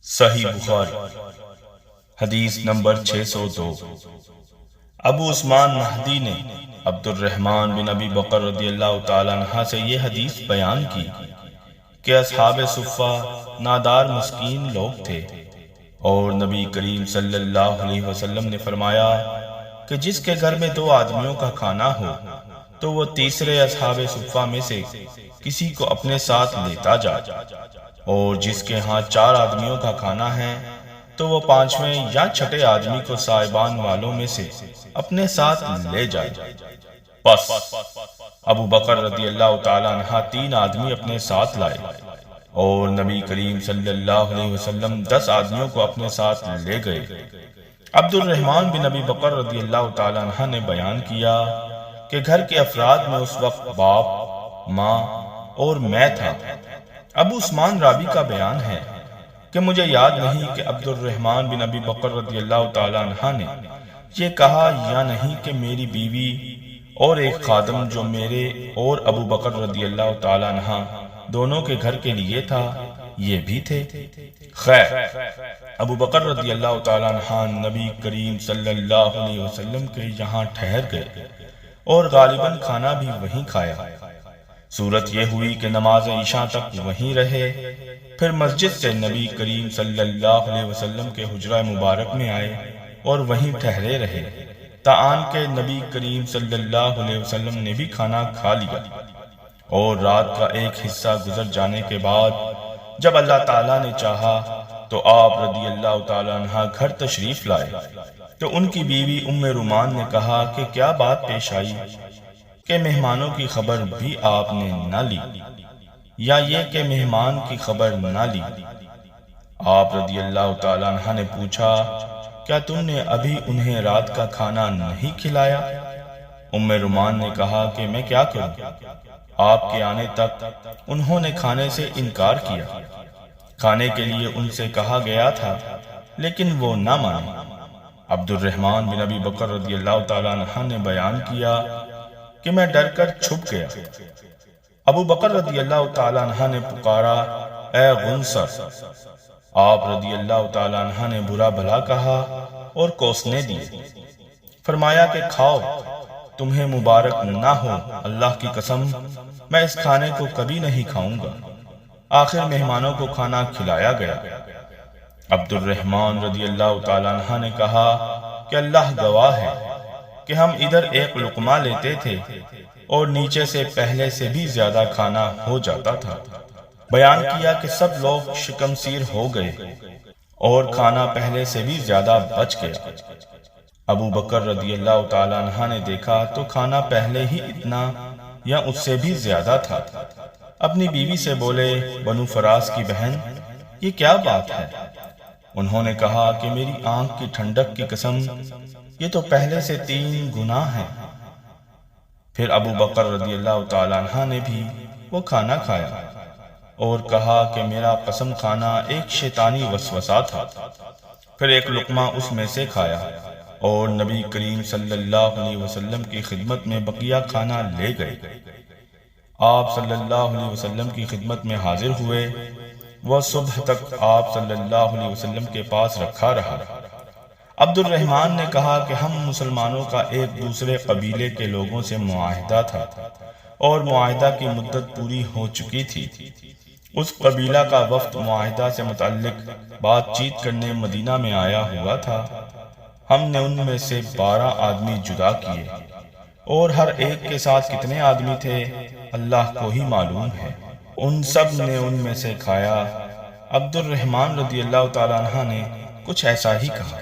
صحیح بخاری حدیث نمبر 602۔ ابو عثمان نہدی نے عبد الرحمن بن ابی بکر رضی اللہ تعالیٰ عنہ سے یہ حدیث بیان کی کہ اصحاب صفہ نادار مسکین لوگ تھے، اور نبی کریم صلی اللہ علیہ وسلم نے فرمایا کہ جس کے گھر میں 2 آدمیوں کا کھانا ہو تو وہ تیسرے اصحاب صفہ میں سے کسی کو اپنے ساتھ لیتا جائے، اور جس کے ہاں 4 آدمیوں کا کھانا ہے تو وہ 5ویں یا 6 آدمی کو صاحبان والوں میں سے اپنے ساتھ لے جائے۔ پس ابو بکر رضی اللہ تعالیٰ عنہ 3 آدمی اپنے ساتھ لائے، اور نبی کریم صلی اللہ علیہ وسلم 10 آدمیوں کو اپنے ساتھ لے گئے۔ عبد الرحمن بن ابی بکر رضی اللہ تعالیٰ عنہ نے بیان کیا کہ گھر کے افراد میں اس وقت باپ، ماں اور میں تھا۔ ابو عثمان راوی کا بیان ہے کہ مجھے یاد نہیں کہ عبد الرحمن بن ابی بکر رضی اللہ تعالیٰ عنہ نے یہ کہا یا نہیں کہ میری بیوی اور ایک خادم جو میرے اور ابو بکر رضی اللہ تعالیٰ عنہ دونوں کے گھر کے لیے تھا یہ بھی تھے۔ خیر، ابو بکر رضی اللہ تعالیٰ عنہ نبی کریم صلی اللہ علیہ وسلم کے یہاں ٹھہر گئے اور غالباً کھانا بھی وہیں کھایا۔ صورت یہ ہوئی کہ نماز عشاء تک وہیں رہے، پھر مسجد سے نبی کریم صلی اللہ علیہ وسلم کے حجرہ مبارک میں آئے اور وہیں ٹھہرے رہے، تاآن کہ نبی کریم صلی اللہ علیہ وسلم نے بھی کھانا کھا لیا، اور رات کا ایک حصہ گزر جانے کے بعد جب اللہ تعالیٰ نے چاہا تو آپ رضی اللہ تعالیٰ عنہ گھر تشریف لائے، تو ان کی بیوی ام رومان نے کہا کہ کیا بات پیش آئی کہ مہمانوں کی خبر بھی آپ نے نہ لی، یا یہ کہ مہمان کی خبر نہ لی؟ آپ رضی اللہ تعالیٰ عنہ نے پوچھا کیا تم نے ابھی انہیں رات کا کھانا نہیں کھلایا؟ ام رومان نے کہا کہ میں کیا کروں، آپ کے آنے تک انہوں نے کھانے سے انکار کیا۔ کھانے کے لیے ان سے کہا گیا تھا لیکن وہ نہ مانے۔ عبد الرحمن بن ابی بکر رضی اللہ تعالیٰ عنہ نے بیان کیا کہ میں ڈر کر چھپ گیا۔ ابو بکر رضی اللہ تعالیٰ عنہ نے پکارا اے غنصر۔ آپ رضی اللہ تعالیٰ عنہ نے برا بھلا کہا اور کوسنے دیے، فرمایا کہ کھاؤ، تمہیں مبارک نہ ہو، اللہ کی قسم میں اس کھانے کو کبھی نہیں کھاؤں گا۔ آخر مہمانوں کو کھانا کھلایا گیا۔ عبد الرحمن رضی اللہ تعالیٰ عنہ نے کہا کہ اللہ گواہ ہے کہ ہم ادھر ایک لقمہ لیتے تھے اور نیچے سے پہلے سے بھی زیادہ کھانا ہو جاتا تھا۔ بیان کیا کہ سب لوگ شکم سیر ہو گئے اور کھانا پہلے سے بھی زیادہ بچ گیا۔ ابو بکر رضی اللہ تعالیٰ عنہ نے دیکھا تو کھانا پہلے ہی اتنا یا اس سے بھی زیادہ تھا۔ اپنی بیوی سے بولے بنو فراس کی بہن یہ کیا بات ہے؟ انہوں نے کہا کہ میری آنکھ کی ٹھنڈک کی قسم یہ تو پہلے سے 3 گنا ہے۔ پھر ابو بکر رضی اللہ تعالیٰ عنہ نے بھی وہ کھانا کھایا اور کہا کہ میرا قسم کھانا ایک شیطانی وسوسہ تھا۔ پھر ایک لقمہ اس میں سے کھایا اور نبی کریم صلی اللہ علیہ وسلم کی خدمت میں بقیہ کھانا لے گئے۔ آپ صلی اللہ علیہ وسلم کی خدمت میں حاضر ہوئے، وہ صبح تک آپ صلی اللہ علیہ وسلم کے پاس رکھا رہا۔ عبد الرحمن نے کہا کہ ہم مسلمانوں کا ایک دوسرے قبیلے کے لوگوں سے معاہدہ تھا اور معاہدہ کی مدت پوری ہو چکی تھی۔ اس قبیلہ کا وفد معاہدہ سے متعلق بات چیت کرنے مدینہ میں آیا ہوا تھا۔ ہم نے ان میں سے 12 آدمی جدا کیے، اور ہر ایک کے ساتھ کتنے آدمی تھے اللہ کو ہی معلوم ہے۔ ان سب نے ان میں سے کھایا۔ عبد الرحمن رضی اللہ تعالیٰ عنہ نے کچھ ایسا ہی کہا۔